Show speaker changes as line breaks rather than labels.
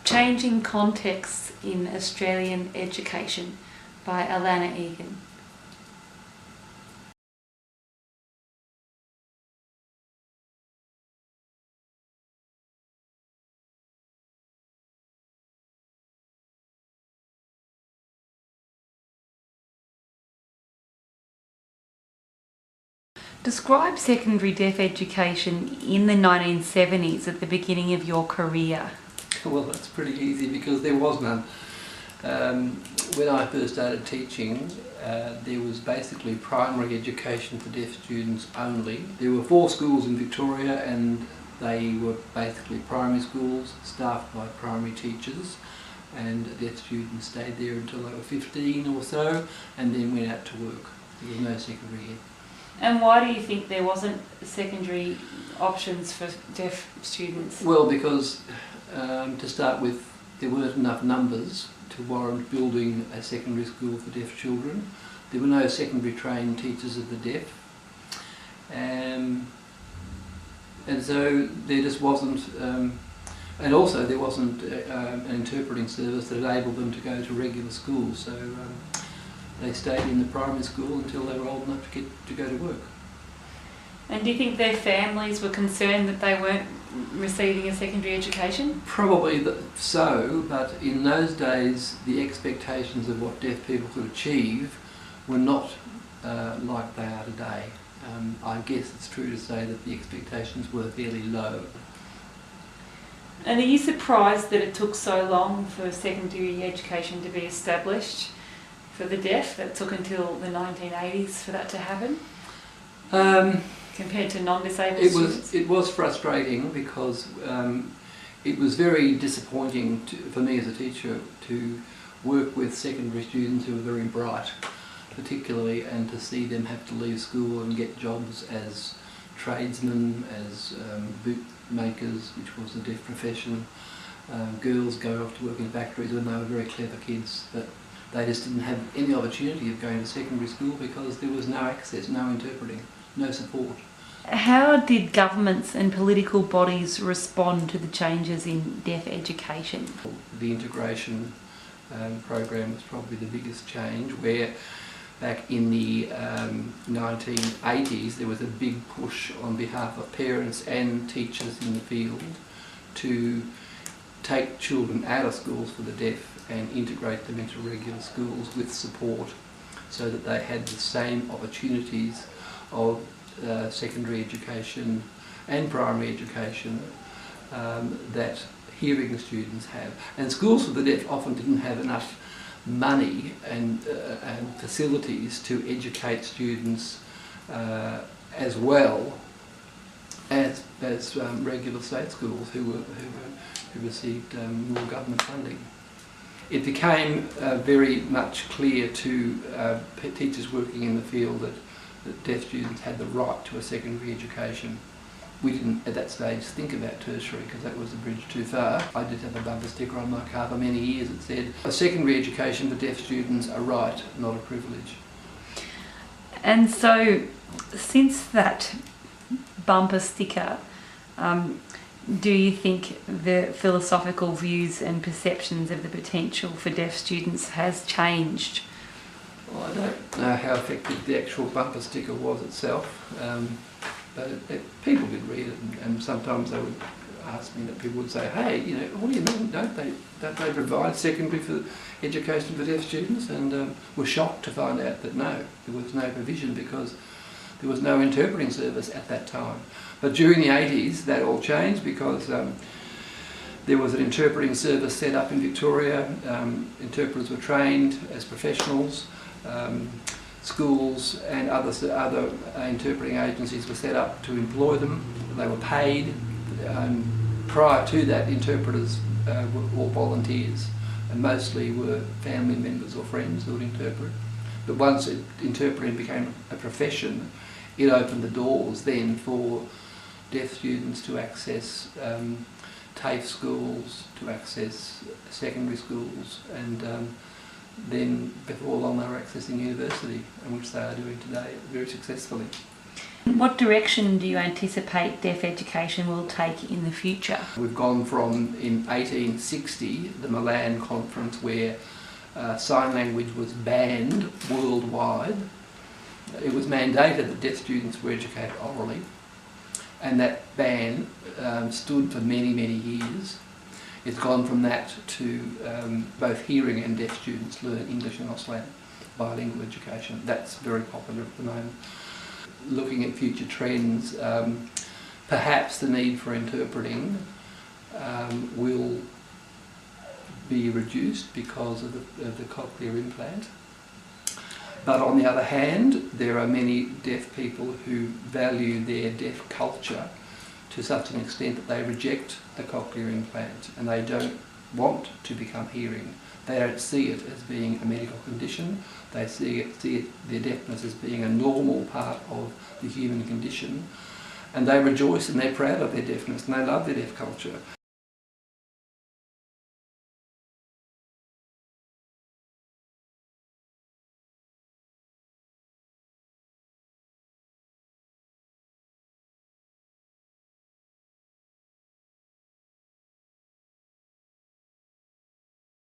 Changing Contexts in Australian Education by Egan. Describe secondary deaf education in the 1970s at the beginning of your career.
Well, that's pretty easy because there was none. When I first started teaching, there was basically primary education for deaf students only. There were 4 schools in Victoria and they were basically primary schools staffed by primary teachers, and deaf students stayed there until they were 15 or so and then went out to work. There was no secondary ed.
And why do you think there wasn't secondary options for deaf students?
Well, because to start with, there weren't enough numbers to warrant building a secondary school for deaf children. There were no secondary trained teachers of the deaf, and so there just wasn't, and also there wasn't an interpreting service that enabled them to go to regular schools. So they stayed in the primary school until they were old enough to go to work.
And do you think their families were concerned that they weren't receiving a secondary education?
Probably so, but in those days the expectations of what deaf people could achieve were not like they are today. I guess it's true to say that the expectations were fairly low.
And are you surprised that it took so long for secondary education to be established for the deaf, that it took until the 1980s for that to happen? Compared to non-disabled students?
It was frustrating because it was very disappointing for me as a teacher to work with secondary students who were very bright, particularly, and to see them have to leave school and get jobs as tradesmen, as boot makers, which was a deaf profession. Girls go off to work in factories when they were very clever kids, but they just didn't have any opportunity of going to secondary school because there was no access, no interpreting, no support.
How did governments and political bodies respond to the changes in deaf education?
The integration program was probably the biggest change, where back in the 1980s there was a big push on behalf of parents and teachers in the field to take children out of schools for the deaf and integrate them into regular schools with support, so that they had the same opportunities of secondary education and primary education that hearing students have. And schools for the deaf often didn't have enough money and facilities to educate students as well as regular state schools who received more government funding. It became very much clear to teachers working in the field that deaf students had the right to a secondary education. We didn't at that stage think about tertiary because that was a bridge too far. I did have a bumper sticker on my car for many years that said, "A secondary education for deaf students, a right, not a privilege."
And so, since that bumper sticker, do you think the philosophical views and perceptions of the potential for deaf students has changed?
Well, I don't know how effective the actual bumper sticker was itself, but people did read it, and sometimes they would ask me, that people would say, "Hey, you know, what do you mean? Don't they provide secondary for education for deaf students?" And were shocked to find out that no, there was no provision because there was no interpreting service at that time. But during the 80s, that all changed because there was an interpreting service set up in Victoria. Interpreters were trained as professionals. Schools and other interpreting agencies were set up to employ them. They were paid. Prior to that, interpreters were all volunteers, and mostly were family members or friends who would interpret. But once interpreting became a profession, it opened the doors then for deaf students to access TAFE schools, to access secondary schools, and then before long they were accessing university, and which they are doing today very successfully.
What direction do you anticipate deaf education will take in the future?
We've gone from, in 1860, the Milan Conference, where sign language was banned worldwide. It was mandated that deaf students were educated orally, and that ban stood for many, many years. It's gone from that to both hearing and deaf students learn English and Auslan, bilingual education. That's very popular at the moment. Looking at future trends, perhaps the need for interpreting will be reduced because of the cochlear implant. But on the other hand, there are many deaf people who value their deaf culture to such an extent that they reject the cochlear implant and they don't want to become hearing. They don't see it as being a medical condition. They see their deafness as being a normal part of the human condition, and they rejoice and they're proud of their deafness and they love their deaf culture.